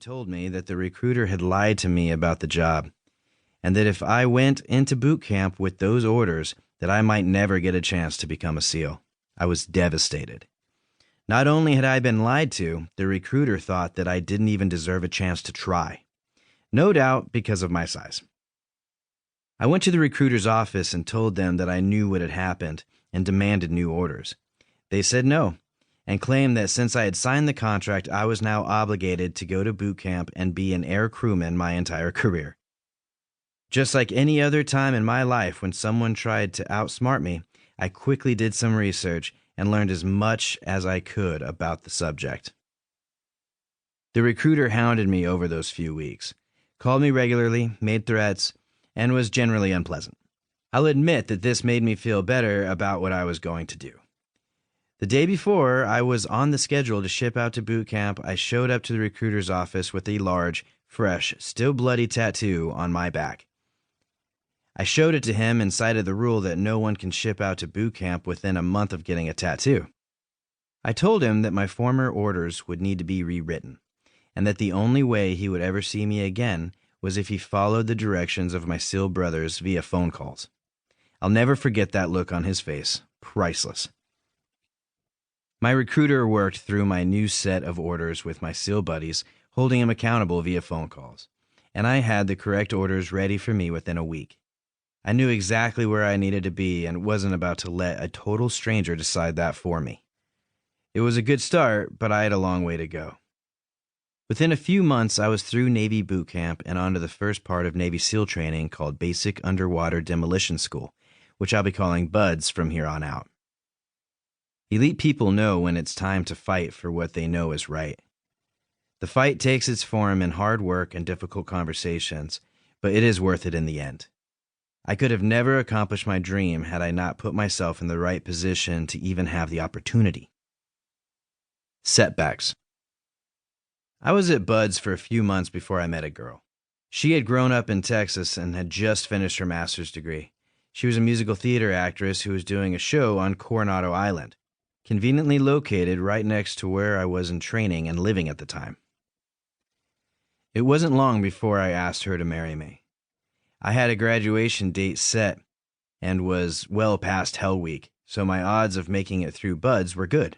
Told me that the recruiter had lied to me about the job, and that if I went into boot camp with those orders, that I might never get a chance to become a SEAL. I was devastated. Not only had I been lied to, the recruiter thought that I didn't even deserve a chance to try. No doubt because of my size. I went to the recruiter's office and told them that I knew what had happened and demanded new orders. They said no, and claimed that since I had signed the contract, I was now obligated to go to boot camp and be an air crewman my entire career. Just like any other time in my life when someone tried to outsmart me, I quickly did some research and learned as much as I could about the subject. The recruiter hounded me over those few weeks, called me regularly, made threats, and was generally unpleasant. I'll admit that this made me feel better about what I was going to do. The day before I was on the schedule to ship out to boot camp, I showed up to the recruiter's office with a large, fresh, still bloody tattoo on my back. I showed it to him and cited the rule that no one can ship out to boot camp within a month of getting a tattoo. I told him that my former orders would need to be rewritten, and that the only way he would ever see me again was if he followed the directions of my SEAL brothers via phone calls. I'll never forget that look on his face. Priceless. My recruiter worked through my new set of orders with my SEAL buddies, holding him accountable via phone calls, and I had the correct orders ready for me within a week. I knew exactly where I needed to be and wasn't about to let a total stranger decide that for me. It was a good start, but I had a long way to go. Within a few months, I was through Navy boot camp and onto the first part of Navy SEAL training called Basic Underwater Demolition School, which I'll be calling BUDS from here on out. Elite people know when it's time to fight for what they know is right. The fight takes its form in hard work and difficult conversations, but it is worth it in the end. I could have never accomplished my dream had I not put myself in the right position to even have the opportunity. Setbacks. I was at BUDS for a few months before I met a girl. She had grown up in Texas and had just finished her master's degree. She was a musical theater actress who was doing a show on Coronado Island, conveniently located right next to where I was in training and living at the time. It wasn't long before I asked her to marry me. I had a graduation date set and was well past Hell Week, so my odds of making it through BUDS were good.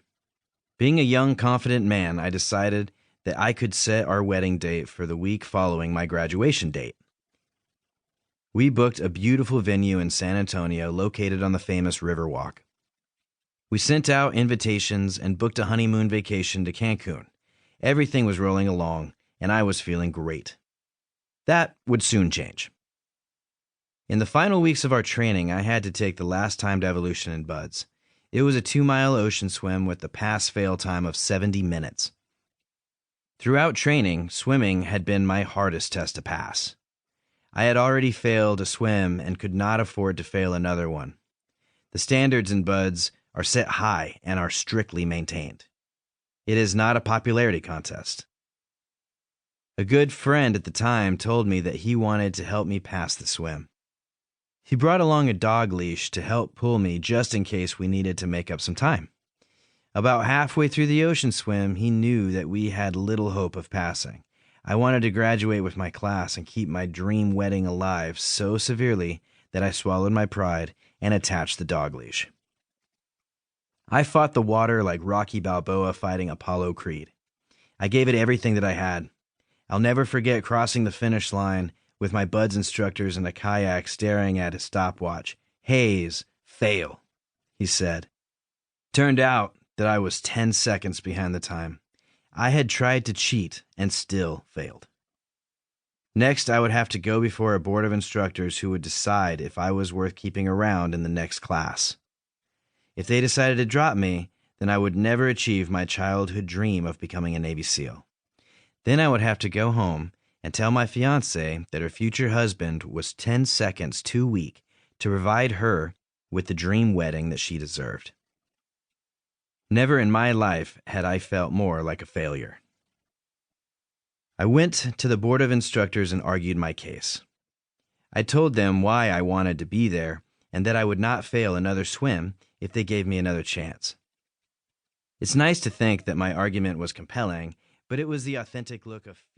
Being a young, confident man, I decided that I could set our wedding date for the week following my graduation date. We booked a beautiful venue in San Antonio located on the famous Riverwalk. We sent out invitations and booked a honeymoon vacation to Cancun. Everything was rolling along, and I was feeling great. That would soon change. In the final weeks of our training, I had to take the last timed evolution in BUDS. It was a 2-mile ocean swim with a pass-fail time of 70 minutes. Throughout training, swimming had been my hardest test to pass. I had already failed a swim and could not afford to fail another one. The standards in BUDS are set high and are strictly maintained. It is not a popularity contest. A good friend at the time told me that he wanted to help me pass the swim. He brought along a dog leash to help pull me just in case we needed to make up some time. About halfway through the ocean swim, he knew that we had little hope of passing. I wanted to graduate with my class and keep my dream wedding alive so severely that I swallowed my pride and attached the dog leash. I fought the water like Rocky Balboa fighting Apollo Creed. I gave it everything that I had. I'll never forget crossing the finish line with my BUDS instructors in a kayak staring at his stopwatch. "Haze, fail," he said. Turned out that I was 10 seconds behind the time. I had tried to cheat and still failed. Next, I would have to go before a board of instructors who would decide if I was worth keeping around in the next class. If they decided to drop me, then I would never achieve my childhood dream of becoming a Navy SEAL. Then I would have to go home and tell my fiancée that her future husband was 10 seconds too weak to provide her with the dream wedding that she deserved. Never in my life had I felt more like a failure. I went to the board of instructors and argued my case. I told them why I wanted to be there and that I would not fail another swim if they gave me another chance. It's nice to think that my argument was compelling, but it was the authentic look of fear.